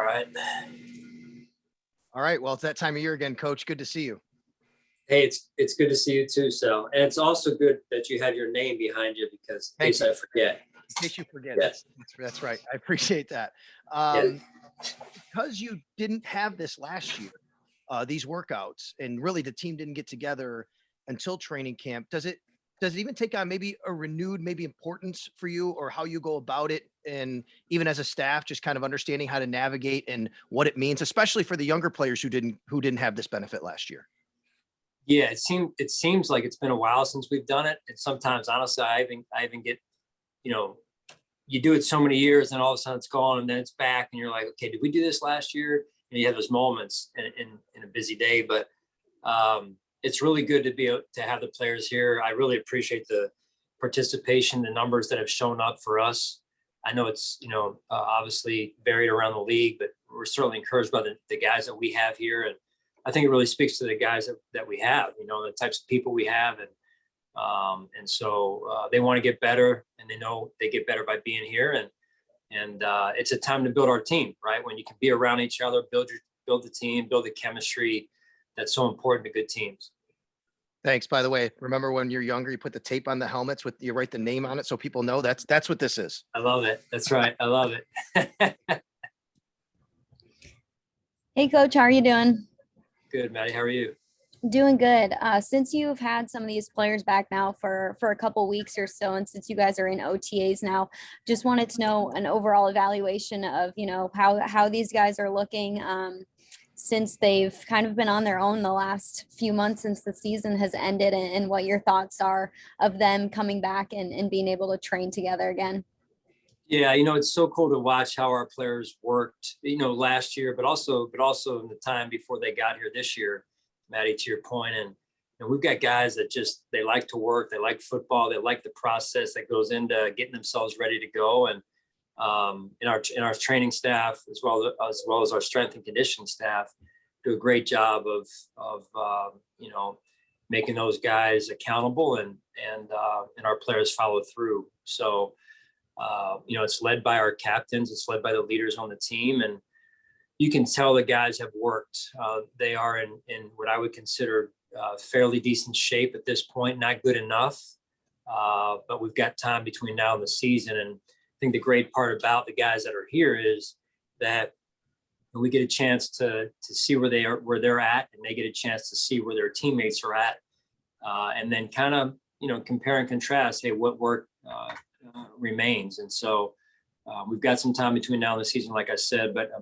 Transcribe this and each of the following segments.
All right. All right. Well, it's that time of year again, Coach. Good to see you. Hey, it's good to see you too, So. And it's also good that you have your name behind you because in case I forget. In case you forget. Yes. That's right. I appreciate that. Yes. Because you didn't have this last year, these workouts, and really the team didn't get together until training camp. Does it even take on maybe a renewed importance for you, or how you go about it, and even as a staff, just kind of understanding how to navigate and what it means, especially for the younger players who didn't have this benefit last year? Yeah, it seems like it's been a while since we've done it, and sometimes honestly, I even get, you do it so many years, and all of a sudden it's gone, and then it's back, and you're like, okay, did we do this last year? And you have those moments in a busy day, but it's really good to have the players here. I really appreciate the participation, the numbers that have shown up for us. I know it's obviously varied around the league, but we're certainly encouraged by the guys that we have here, and I think it really speaks to the guys that we have, the types of people we have. And so they want to get better, and they know they get better by being here. And it's a time to build our team, right? When you can be around each other, build the team, build the chemistry that's so important to good teams. Thanks. By the way, remember when you're younger, you put the tape on the helmets you write the name on it so people know that's what this is. I love it. That's right. I love it. Hey, Coach, how are you doing? Good, Maddie. How are you? Doing good. Since you've had some of these players back now for a couple weeks or so, and since you guys are in OTAs now, just wanted to know an overall evaluation of, how these guys are looking since they've kind of been on their own the last few months since the season has ended, and what your thoughts are of them coming back and being able to train together again. Yeah, it's so cool to watch how our players worked, last year, but also in the time before they got here this year, Maddie, to your point. And we've got guys that they like to work, they like football, they like the process that goes into getting themselves ready to go. And in our training staff, as well as our strength and conditioning staff, do a great job of making those guys accountable, and our players follow through. So it's led by our captains, it's led by the leaders on the team, and you can tell the guys have worked. They are in what I would consider fairly decent shape at this point, not good enough, but we've got time between now and the season. And I think the great part about the guys that are here is that we get a chance to see where they're at, and they get a chance to see where their teammates are at, and then kind of compare and contrast. Hey, what work remains? And so we've got some time between now and the season, like I said, but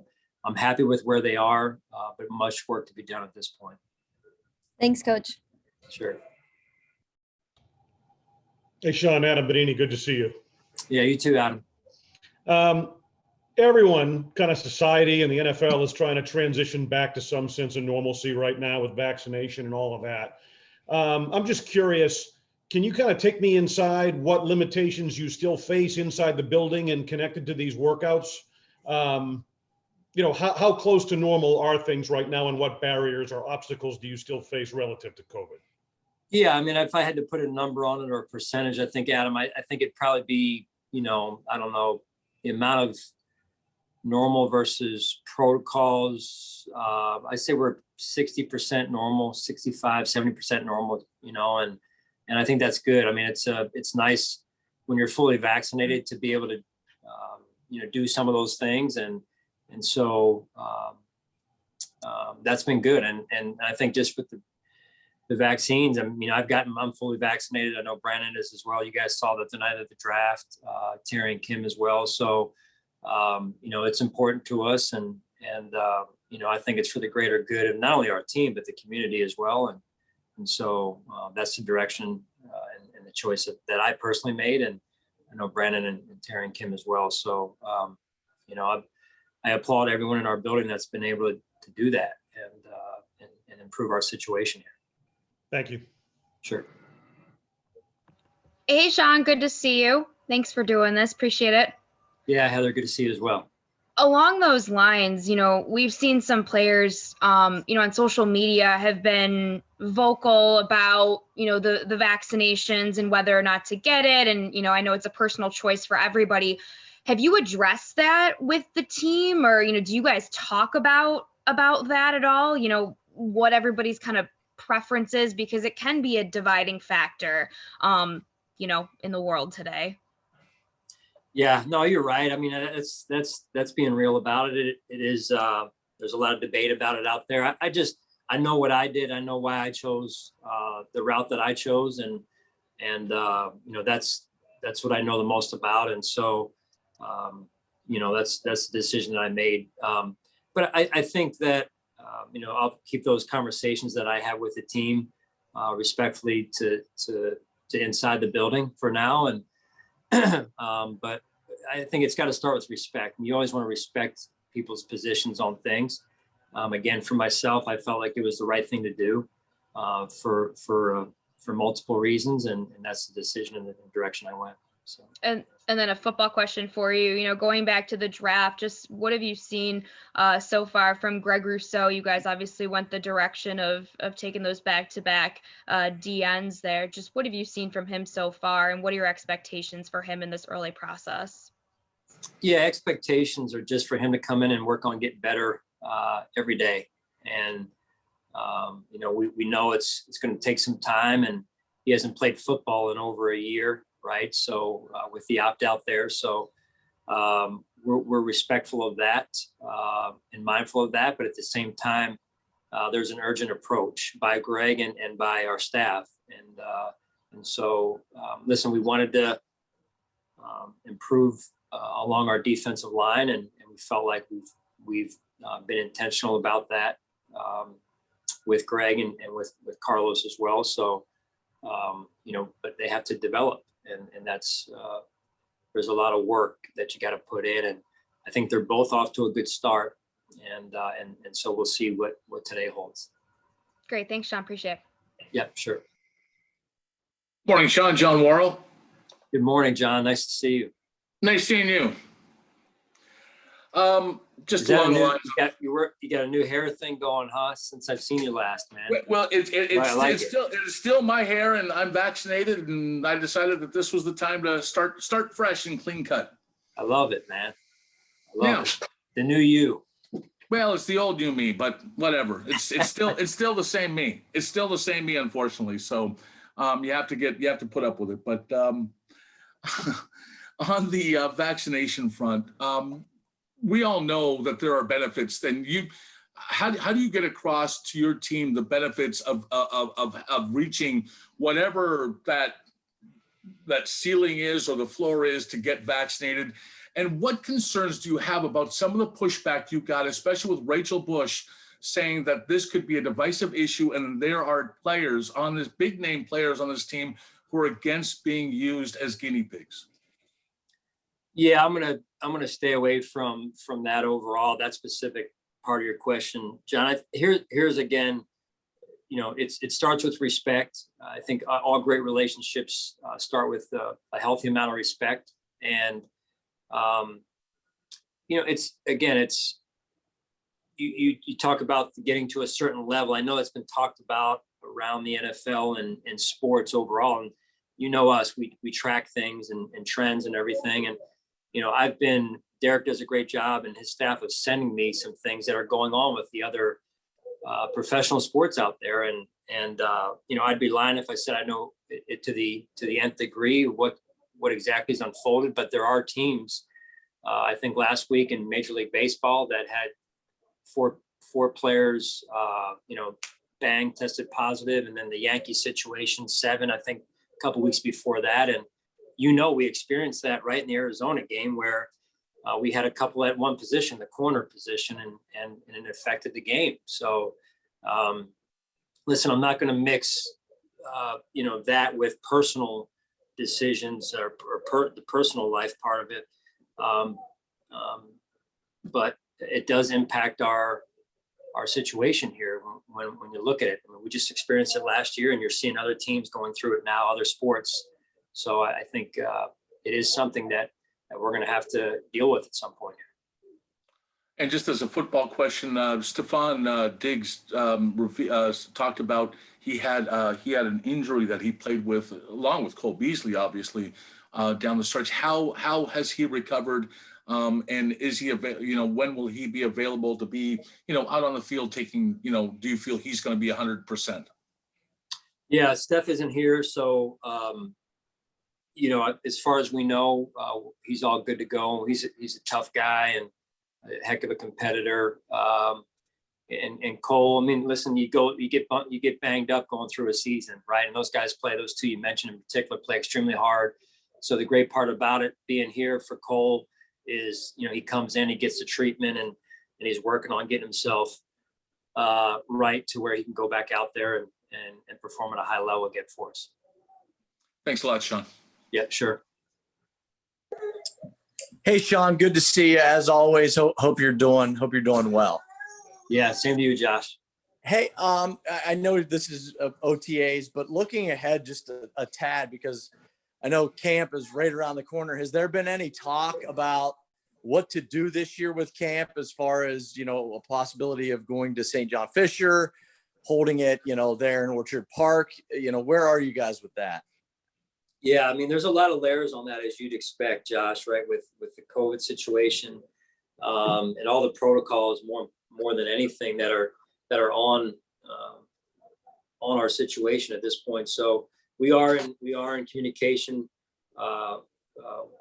I'm happy with where they are, but much work to be done at this point. Thanks, Coach. Sure. Hey, Sean, Adam Benini, good to see you. Yeah, you too, Adam. Everyone, kind of society and the NFL is trying to transition back to some sense of normalcy right now with vaccination and all of that. I'm just curious, can you kind of take me inside what limitations you still face inside the building and connected to these workouts? How close to normal are things right now, and what barriers or obstacles do you still face relative to COVID? Yeah, if I had to put a number on it or a percentage, I think, Adam, I think it'd probably be, I don't know, the amount of normal versus protocols. I say we're 60% normal, 65, 70% normal, and I think that's good. It's nice when you're fully vaccinated to be able to, do some of those things. And so that's been good. And I think just with the vaccines, I'm fully vaccinated. I know Brandon is as well. You guys saw that the night of the draft, Terry and Kim as well. So, it's important to us, and I think it's for the greater good of not only our team, but the community as well. And so that's the direction and the choice that I personally made. And I know Brandon and Terry and Kim as well. So, I applaud everyone in our building that's been able to do that and improve our situation here. Thank you. Sure. Hey, Sean, good to see you. Thanks for doing this. Appreciate it. Yeah, Heather, good to see you as well. Along those lines, we've seen some players, on social media have been vocal about, the vaccinations and whether or not to get it. And, I know it's a personal choice for everybody. Have you addressed that with the team, or, do you guys talk about that at all? What everybody's kind of preferences, because it can be a dividing factor, in the world today. Yeah, no, you're right. I mean, that's being real about it. It is, there's a lot of debate about it out there. I know what I did. I know why I chose the route that I chose. And that's what I know the most about. And so, that's the decision that I made. But I think that, I'll keep those conversations that I have with the team respectfully to inside the building for now. And, but I think it's got to start with respect. And you always want to respect people's positions on things. Again, for myself, I felt like it was the right thing to do for multiple reasons. And that's the decision and the direction I went. So. And then a football question for you, going back to the draft, just what have you seen so far from Greg Rousseau? You guys obviously went the direction of taking those back-to-back DNs there. Just what have you seen from him so far, and what are your expectations for him in this early process? Yeah, expectations are just for him to come in and work on getting better every day. And, we know it's going to take some time, and he hasn't played football in over a year. Right. So with the opt out there. So we're respectful of that and mindful of that. But at the same time, there's an urgent approach by Greg and by our staff. And so, listen, we wanted to improve along our defensive line. And we felt like we've been intentional about that with Greg and with Carlos as well. So, but they have to develop. And that's there's a lot of work that you got to put in, and I think they're both off to a good start, and so we'll see what today holds. Great, thanks, Sean. Appreciate it. Yeah, sure. Morning, Sean. John Worrell. Good morning, John. Nice to see you. Nice seeing you. Just along the lines. You got a new hair thing going, huh? Since I've seen you last, man. Well, it's still my hair, and I'm vaccinated, and I decided that this was the time to start fresh and clean cut. I love it, man. I love it. The new you. Well, it's the old you me, but whatever. It's still the same me. It's still the same me, unfortunately. So you have to put up with it. But on the vaccination front, we all know that there are benefits. Then how do you get across to your team the benefits of reaching whatever that ceiling is or the floor is to get vaccinated? And what concerns do you have about some of the pushback you got, especially with Rachel Bush saying that this could be a divisive issue, and there are players on this, big name players on this team, who are against being used as guinea pigs? Yeah, I'm gonna stay away from that overall, that specific part of your question, John. Here's again, it starts with respect. I think all great relationships start with a healthy amount of respect, and it's you talk about getting to a certain level. I know it's been talked about around the NFL and sports overall, and us, we track things and trends and everything, and Derek does a great job, and his staff of sending me some things that are going on with the other professional sports out there. And I'd be lying if I said I know it to the nth degree what exactly is unfolded, but there are teams, I think last week in Major League Baseball, that had four players, tested positive. And then the Yankees situation, 7, I think a couple weeks before that. And we experienced that right in the Arizona game where we had a couple at one position, the corner position, and it affected the game. So, listen, I'm not going to mix, that with personal decisions or the personal life part of it. But it does impact our situation here when you look at it. I mean, we just experienced it last year, and you're seeing other teams going through it now, other sports. So I think it is something that we're going to have to deal with at some point. And just as a football question, Stefon Diggs talked about he had an injury that he played with, along with Cole Beasley, obviously, down the stretch. How has he recovered? And is he, when will he be available to be, out on the field taking, do you feel he's going to be 100%? Yeah, Steph isn't here. So, as far as we know, he's all good to go. He's a tough guy and a heck of a competitor. And Cole, I mean, listen, you get banged up going through a season, right? And those guys those two you mentioned in particular, play extremely hard. So the great part about it being here for Cole is, he comes in, he gets the treatment, and he's working on getting himself right to where he can go back out there and perform at a high level again for us. Thanks a lot, Sean. Yeah, sure. Hey, Sean, good to see you as always. Hope you're doing well. Yeah, same to you, Josh. Hey, I know this is OTAs, but looking ahead just a tad, because I know camp is right around the corner. Has there been any talk about what to do this year with camp as far as, a possibility of going to St. John Fisher, holding it, there in Orchard Park? Where are you guys with that? Yeah, I mean, there's a lot of layers on that, as you'd expect, Josh, right? With the COVID situation and all the protocols, more than anything that are on our situation at this point. So we are in communication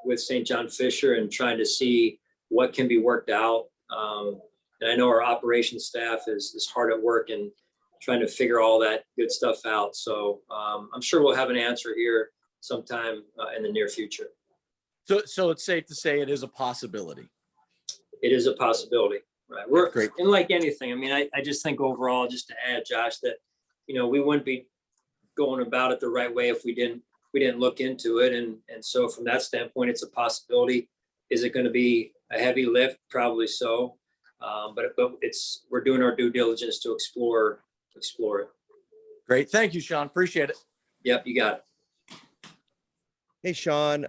with St. John Fisher and trying to see what can be worked out. And I know our operations staff is hard at work and trying to figure all that good stuff out. So I'm sure we'll have an answer here sometime in the near future. So it's safe to say it is a possibility. It is a possibility, right? We're great. And like anything, I mean, I just think overall, just to add, Josh, that, we wouldn't be going about it the right way if we didn't look into it. And so from that standpoint, it's a possibility. Is it going to be a heavy lift? Probably so. But we're doing our due diligence to explore it. Great. Thank you, Sean. Appreciate it. Yep, you got it. Hey, Sean.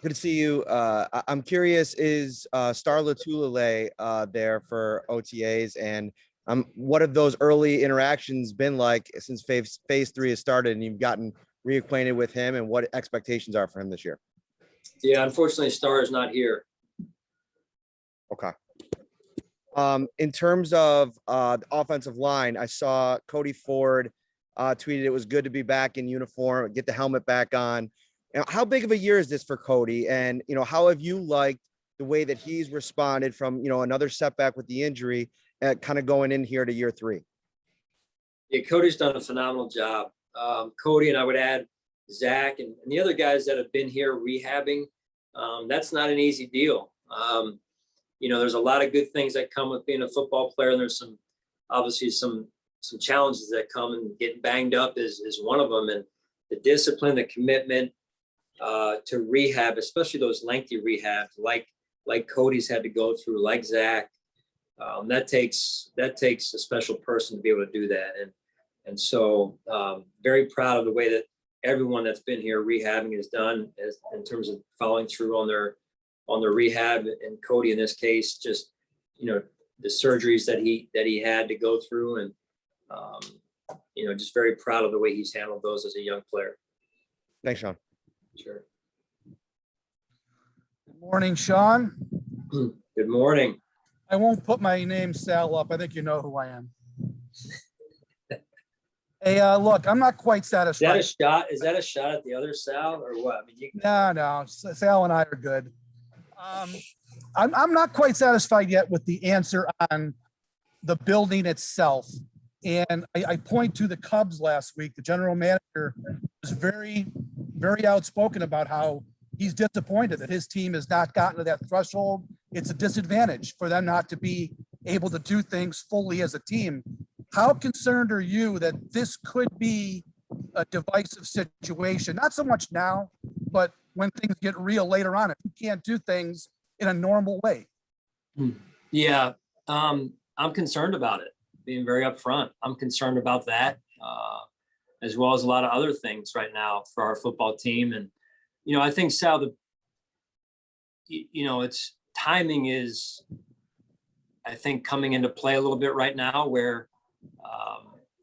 Good to see you. I'm curious, is Star Latulele there for OTAs? And what have those early interactions been like since phase 3 has started and you've gotten reacquainted with him, and what expectations are for him this year? Yeah, unfortunately, Star is not here. Okay. In terms of the offensive line, I saw Cody Ford tweeted it was good to be back in uniform, get the helmet back on. How big of a year is this for Cody? And, how have you liked the way that he's responded from, another setback with the injury, kind of going in here to year 3? Yeah, Cody's done a phenomenal job. Cody, and I would add Zach and the other guys that have been here rehabbing. That's not an easy deal. There's a lot of good things that come with being a football player. And there's obviously some challenges that come, and getting banged up is one of them. And the discipline, the commitment to rehab, especially those lengthy rehabs like Cody's had to go through, like Zach, that takes a special person to be able to do that. And so very proud of the way that everyone that's been here rehabbing has done in terms of following through on their rehab. And Cody, in this case, just, the surgeries that he had to go through, and, just very proud of the way he's handled those as a young player. Thanks, Sean. Sure. Good morning, Sean. Good morning. I won't put my name, Sal, up. I think you know who I am. Hey, look, I'm not quite satisfied. Is that a shot at the other Sal, or what? I mean, No, Sal and I are good. I'm not quite satisfied yet with the answer on the building itself. And I point to the Cubs last week. The general manager was very, very outspoken about how he's disappointed that his team has not gotten to that threshold. It's a disadvantage for them not to be able to do things fully as a team. How concerned are you that this could be a divisive situation? Not so much now, but when things get real later on, if you can't do things in a normal way. Yeah, I'm concerned about it, being very upfront. I'm concerned about that, as well as a lot of other things right now for our football team. And, I think, Sal, it's timing is, I think, coming into play a little bit right now, where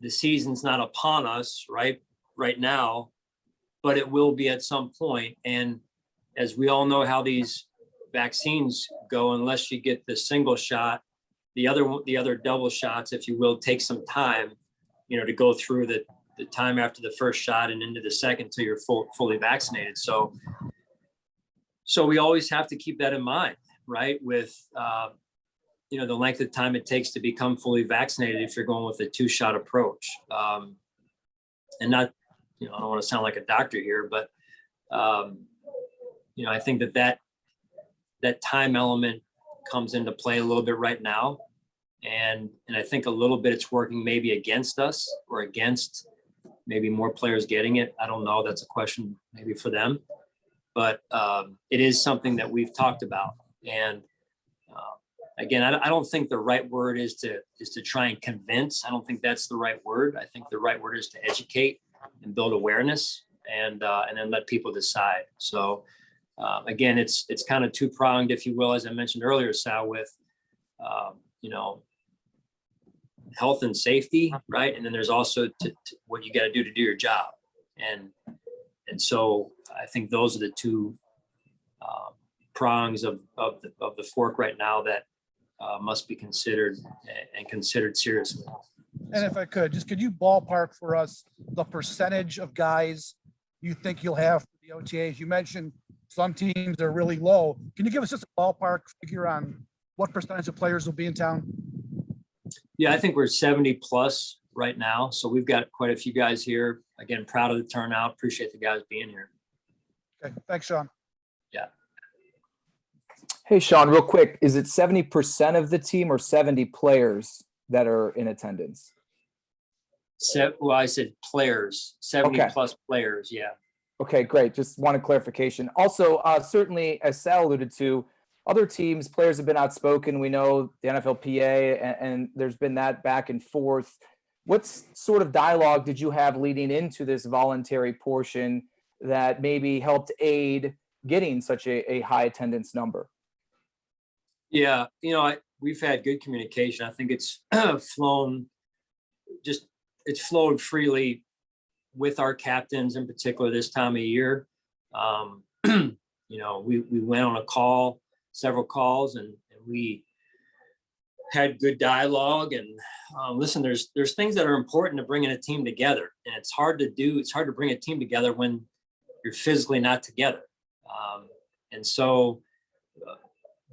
the season's not upon us right now, but it will be at some point. And as we all know how these vaccines go, unless you get the single shot, the other double shots, if you will, take some time, to go through the time after the first shot and into the second till you're fully vaccinated. So we always have to keep that in mind, right? With, the length of time it takes to become fully vaccinated if you're going with a 2-shot approach. And not, I don't want to sound like a doctor here, but, I think that time element comes into play a little bit right now. And I think a little bit it's working maybe against us or against maybe more players getting it. I don't know. That's a question maybe for them. But it is something that we've talked about. And again, I don't think the right word is to try and convince. I don't think that's the right word. I think the right word is to educate and build awareness and then let people decide. So again, it's kind of two-pronged, if you will, as I mentioned earlier, Sal, with health and safety, right? And then there's also what you got to do your job. And so I think those are the two prongs of the fork right now that must be considered and considered seriously. And if I could you ballpark for us the percentage of guys you think you'll have for the OTAs? You mentioned some teams are really low. Can you give us just a ballpark figure on what percentage of players will be in town? Yeah, I think we're 70 plus right now. So we've got quite a few guys here. Again, proud of the turnout. Appreciate the guys being here. Okay, thanks, Sean. Yeah. Hey, Sean, real quick, is it 70% of the team or 70 players that are in attendance? Well, I said players, 70 Okay. plus players. Yeah. Okay, great. Just wanted clarification. Also, certainly, as Sal alluded to, other teams, players have been outspoken. We know the NFLPA, and there's been that back and forth. What sort of dialogue did you have leading into this voluntary portion that maybe helped aid getting such a high attendance number? Yeah, we've had good communication. I think it's it's flowed freely with our captains in particular this time of year. We went on several calls, and we had good dialogue. And listen, there's things that are important to bringing a team together, and it's hard to do. It's hard to bring a team together when you're physically not together. And so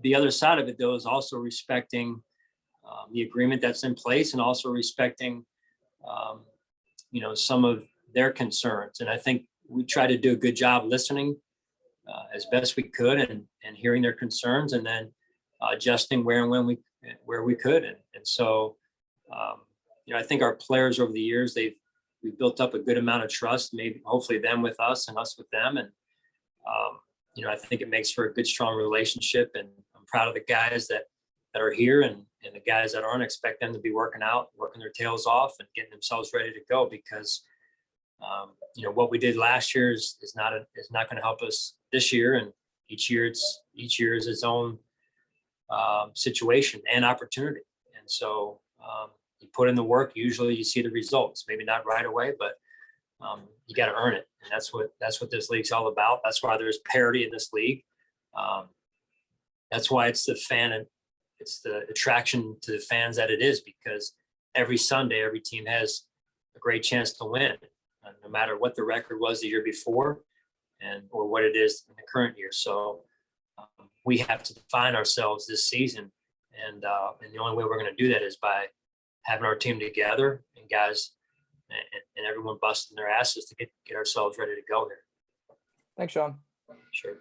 the other side of it, though, is also respecting the agreement that's in place, and also respecting, some of their concerns. And I think we try to do a good job listening as best we could and hearing their concerns, and then adjusting where and when we could. And so, I think our players over the years, we built up a good amount of trust, maybe hopefully them with us and us with them. And, I think it makes for a good, strong relationship. And I'm proud of the guys that are here, and the guys that aren't, expect them to be working their tails off and getting themselves ready to go, because what we did last year is not going to help us this year. And each year is its own situation and opportunity. And so you put in the work, usually you see the results, maybe not right away, but you got to earn it. And that's what this league's all about. That's why there's parity in this league. That's why it's the attraction to the fans that it is, because every Sunday, every team has a great chance to win, no matter what the record was the year before or what it is in the current year. So we have to define ourselves this season. And the only way we're going to do that is by having our team together, and guys and everyone busting their asses to get ourselves ready to go here. Thanks, Sean. Sure.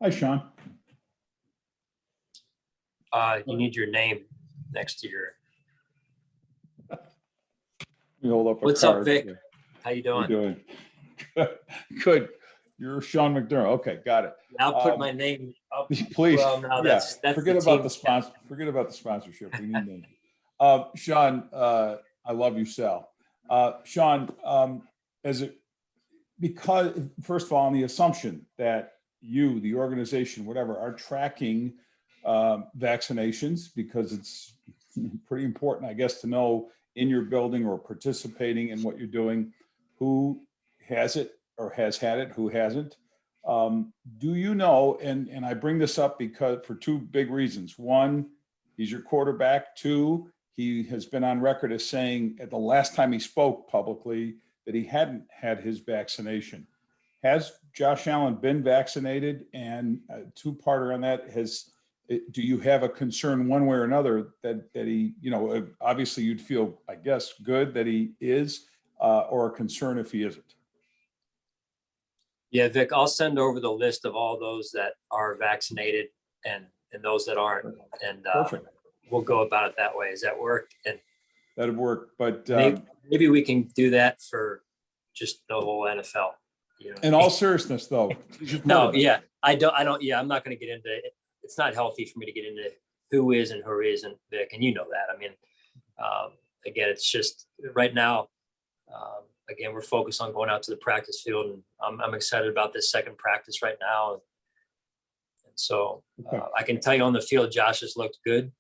Hi, Sean. You need your name next to your. We hold up a What's up, card. Vic? Yeah. How you How doing? you doing? Good. You're Sean McDermott. Okay, got it. I'll put my name up. Please. Well, no, that's Forget the about team. the sponsor. Forget about the sponsorship. We need names. Sean, I love you, Sal. Sean, because first of all, on the assumption that you, the organization, whatever, are tracking vaccinations, because it's pretty important, I guess, to know in your building or participating in what you're doing who has it or has had it, who hasn't. Do you know, and I bring this up because for two big reasons. One, he's your quarterback. Two, he has been on record as saying at the last time he spoke publicly that he hadn't had his vaccination. Has Josh Allen been vaccinated? And a two-parter on that, do you have a concern one way or another that he, obviously you'd feel, I guess, good that he is, or a concern if he isn't? Yeah, Vic, I'll send over the list of all those that are vaccinated and those that aren't. And Perfect. We'll go about it that way. Does that work? And That'd work, but maybe we can do that for just the whole NFL. In all seriousness, though. No, yeah, I don't. Yeah, I'm not going to get into it. It's not healthy for me to get into who is and who isn't, Vic, and you know that. I mean, again, it's just right now. Again, we're focused on going out to the practice field, and I'm excited about this second practice right now. And so I can tell you on the field, Josh has looked good.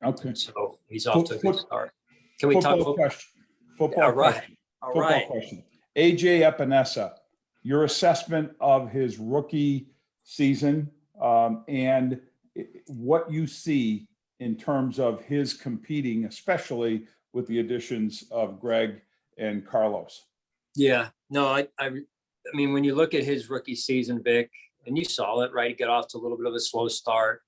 Okay. So he's off to a good start. Can we talk football question? Football all right. question. All Football right. question. AJ Epinesa, your assessment of his rookie season, and what you see in terms of his competing, especially with the additions of Greg and Carlos. Yeah, no, I mean, when you look at his rookie season, Vic, and you saw it, right? He got off to a little bit of a slow start.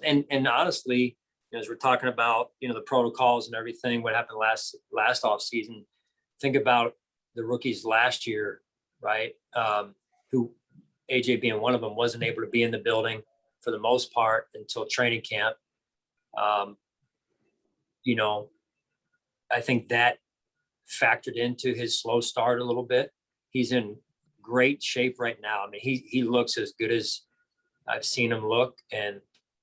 And honestly, as we're talking about, the protocols and everything, what happened last off season, think about the rookies last year, right? Who AJ being one of them wasn't able to be in the building for the most part until training camp. I think that factored into his slow start a little bit. He's in great shape right now. I mean, he looks as good as I've seen him look, and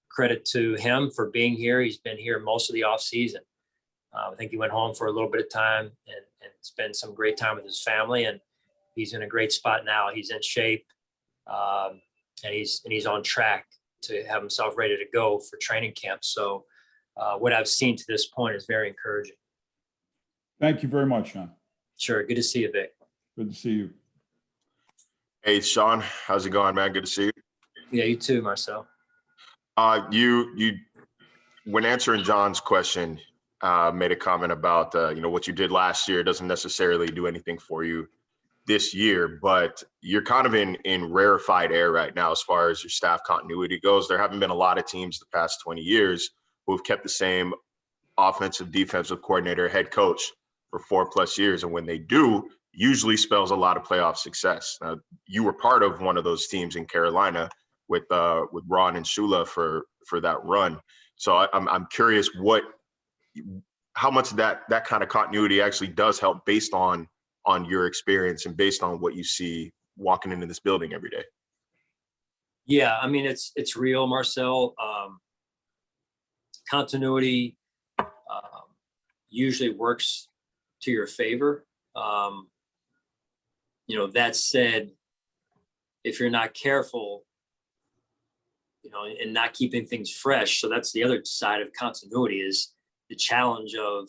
credit to him for being here. He's been here most of the off season. I think he went home for a little bit of time and spent some great time with his family, and he's in a great spot now. He's in shape, and he's on track to have himself ready to go for training camp. So what I've seen to this point is very encouraging. Thank you very much, Sean. Sure. Good to see you, Vic. Good to see you. Hey, Sean, how's it going, man? Good to see you. Yeah, you too, Marcel. You when answering John's question, made a comment about what you did last year doesn't necessarily do anything for you this year, but you're kind of in rarefied air right now as far as your staff continuity goes. There haven't been a lot of teams the past 20 years who have kept the same offensive, defensive coordinator, head coach for 4+ years, and when they do, usually spells a lot of playoff success. You were part of one of those teams in Carolina with Ron and Shula for that run. So I'm curious how much that kind of continuity actually does help based on your experience and based on what you see walking into this building every day. Yeah, I mean, it's real, Marcel. Continuity usually works to your favor. That said, if you're not careful, and not keeping things fresh. So that's the other side of continuity, is the challenge of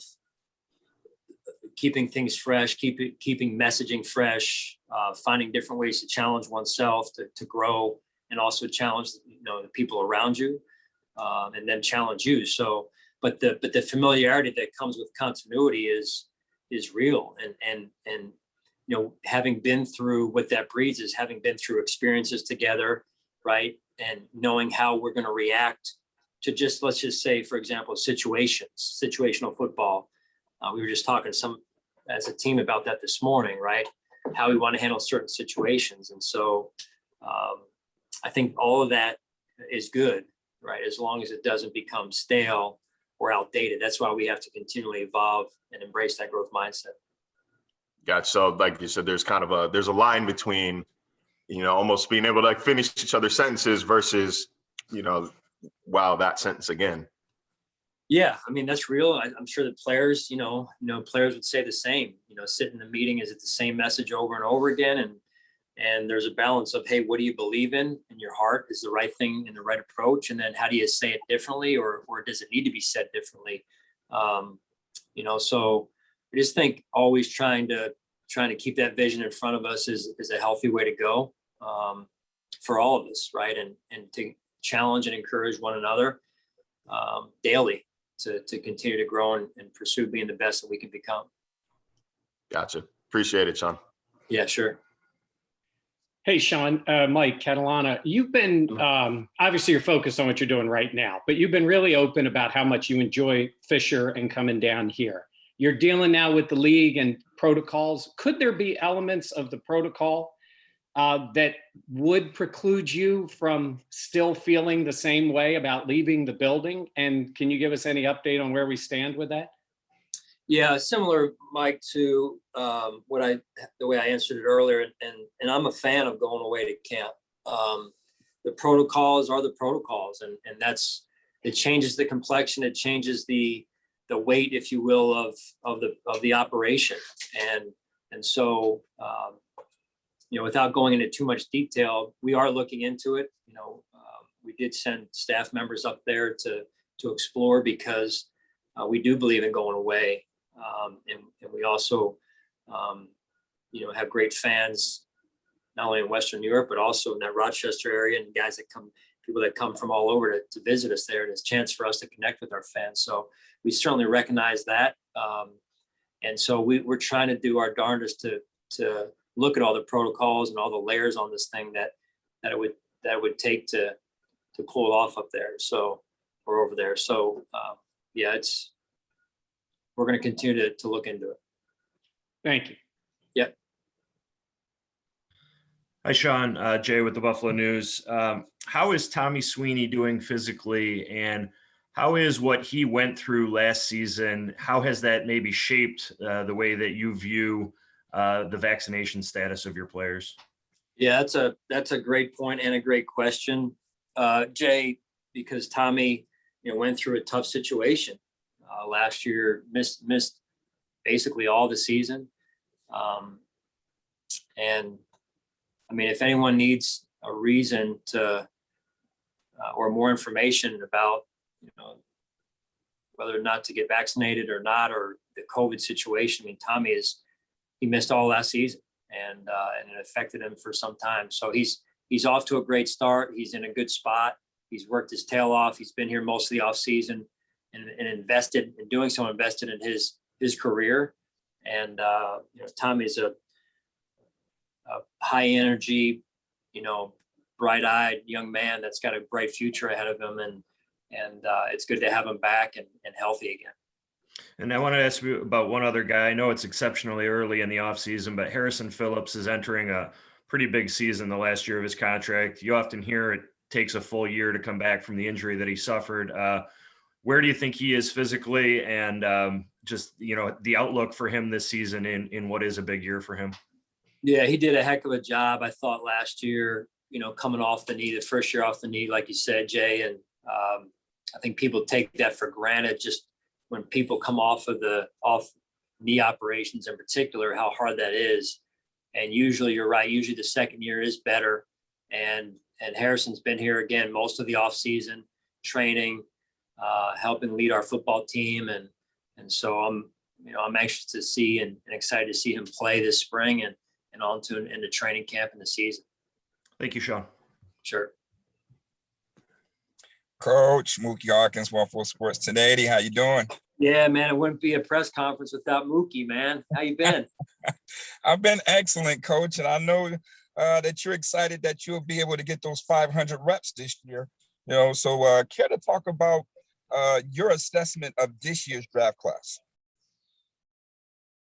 keeping things fresh, keeping messaging fresh, finding different ways to challenge oneself to grow, and also challenge the people around you, and then challenge you. So, but the familiarity that comes with continuity is real, and having been through what that breeds is having been through experiences together, right? And knowing how we're going to react to let's just say, for example, situational football. We were just talking as a team about that this morning, right? How we want to handle certain situations. And so I think all of that is good, right? As long as it doesn't become stale or outdated. That's why we have to continually evolve and embrace that growth mindset. Gotcha. So like you said, there's a line between, almost being able to finish each other's sentences versus, wow, that sentence again. Yeah, I mean, that's real. I'm sure that players, players would say the same. Sit in the meeting, is it the same message over and over again? And there's a balance of, hey, what do you believe in your heart is the right thing and the right approach? And then how do you say it differently, or does it need to be said differently? You know, so I just think always trying to keep that vision in front of us is a healthy way to go, for all of us, right? And to challenge and encourage one another daily to continue to grow and pursue being the best that we can become. Gotcha. Appreciate it, Sean. Yeah, sure. Hey, Sean, Mike Catalana, you've been, obviously you're focused on what you're doing right now, but you've been really open about how much you enjoy Fisher and coming down here. You're dealing now with the league and protocols. Could there be elements of the protocol that would preclude you from still feeling the same way about leaving the building? And can you give us any update on where we stand with that? Yeah, similar, Mike, to the way I answered it earlier, and I'm a fan of going away to camp. The protocols are the protocols, and it changes the complexion, it changes the weight, if you will, of the operation, and so you know, without going into too much detail, we are looking into it. You know, we did send staff members up there to explore because we do believe in going away. And we also, you know, have great fans, not only in Western Europe, but also in that Rochester area, and guys that people that come from all over to visit us there. And it's a chance for us to connect with our fans. So we certainly recognize that. And so we're trying to do our darndest to look at all the protocols and all the layers on this thing that it would take to pull it off up there. So, or over there. So, yeah, we're going to continue to look into it. Thank you. Yep. Hi, Sean. Jay with the Buffalo News. How is Tommy Sweeney doing physically, and how is what he went through last season? How has that maybe shaped the way that you view the vaccination status of your players? Yeah, that's a great point and a great question, Jay, because Tommy, you know, went through a tough situation. Last year, missed basically all the season. And I mean, if anyone needs a reason to, or more information about, you know, whether or not to get vaccinated or not, or the COVID situation, I mean, he missed all last season, and it affected him for some time. So he's off to a great start. He's in a good spot. He's worked his tail off. He's been here most of the off season. And invested in doing so, invested in his career. And you know, Tommy's a high energy, you know, bright eyed young man that's got a bright future ahead of him. And it's good to have him back and healthy again. And I want to ask you about one other guy. I know it's exceptionally early in the offseason, but Harrison Phillips is entering a pretty big season, the last year of his contract. You often hear it takes a full year to come back from the injury that he suffered. Where do you think he is physically, and just, you know, the outlook for him this season in what is a big year for him? Yeah, he did a heck of a job, I thought, last year, you know, coming off the knee, the first year off the knee, like you said, Jay. And I think people take that for granted, just when people come off knee operations in particular, how hard that is. And usually, you're right, usually the second year is better. And Harrison's been here again most of the off season, training, helping lead our football team, and so I'm anxious to see and excited to see him play this spring and on to into training camp in the season. Thank you, Sean. Sure. Coach Mookie Hawkins, 1-4 Sports 1080. How you doing? Yeah, man, it wouldn't be a press conference without Mookie, man. How you been? I've been excellent, Coach, and I know that you're excited that you'll be able to get those 500 reps this year. You know, so care to talk about your assessment of this year's draft class?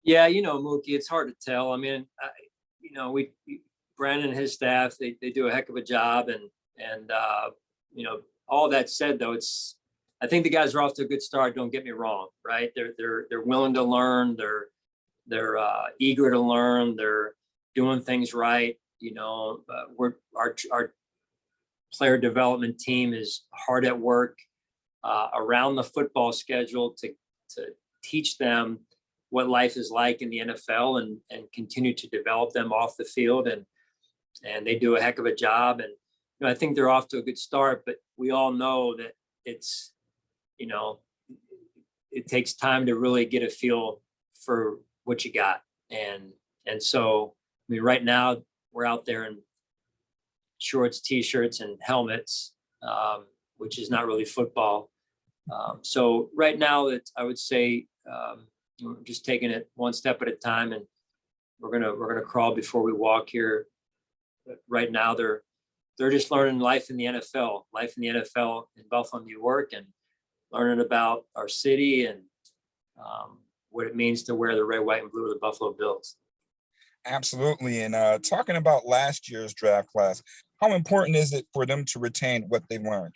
Yeah, you know, Mookie, it's hard to tell. I mean, you know, Brandon and his staff, they do a heck of a job, and you know, all that said, though, I think the guys are off to a good start. Don't get me wrong, right? They're willing to learn. They're eager to learn. They're doing things right. You know, our player development team is hard at work around the football schedule to teach them what life is like in the NFL and continue to develop them off the field. And they do a heck of a job. And, you know, I think they're off to a good start, but we all know that it's, you know, it takes time to really get a feel for what you got. And so, I mean, right now we're out there in shorts, t-shirts, and helmets, which is not really football. So right now, I would say we're just taking it one step at a time, and we're gonna crawl before we walk here. But right now, they're just learning life in the NFL in Buffalo, New York, and learning about our city and what it means to wear the red, white, and blue of the Buffalo Bills. Absolutely. And talking about last year's draft class, how important is it for them to retain what they've learned?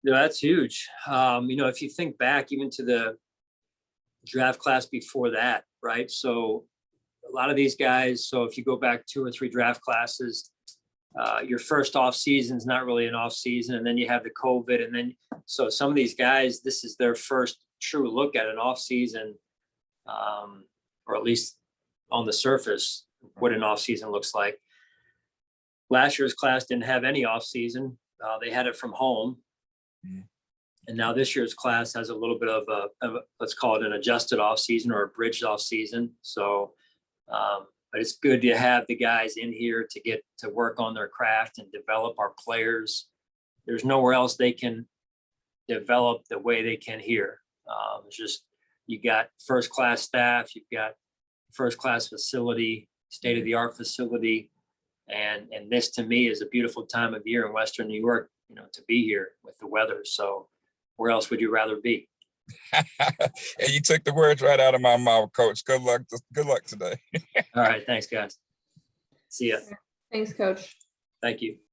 Yeah, that's huge. If you think back even to the draft class before that, right? So a lot of these guys, so if you go back 2 or 3 draft classes, your first off season is not really an off season. And then you have the COVID. And then, so some of these guys, this is their first true look at an off season, or at least on the surface, what an off season looks like. Last year's class didn't have any off season. They had it from home. And now this year's class has a little bit of a let's call it an adjusted off season or a bridged off season. So, but it's good to have the guys in here to get to work on their craft and develop our players. There's nowhere else they can develop the way they can here. It's just, you got first class staff, you've got first class facility, state of the art facility. And this to me is a beautiful time of year in Western New York, to be here with the weather. So where else would you rather be? Hey, you took the words right out of my mouth, Coach. Good luck today. All right. Thanks, guys. See ya. Thanks, Coach. Thank you.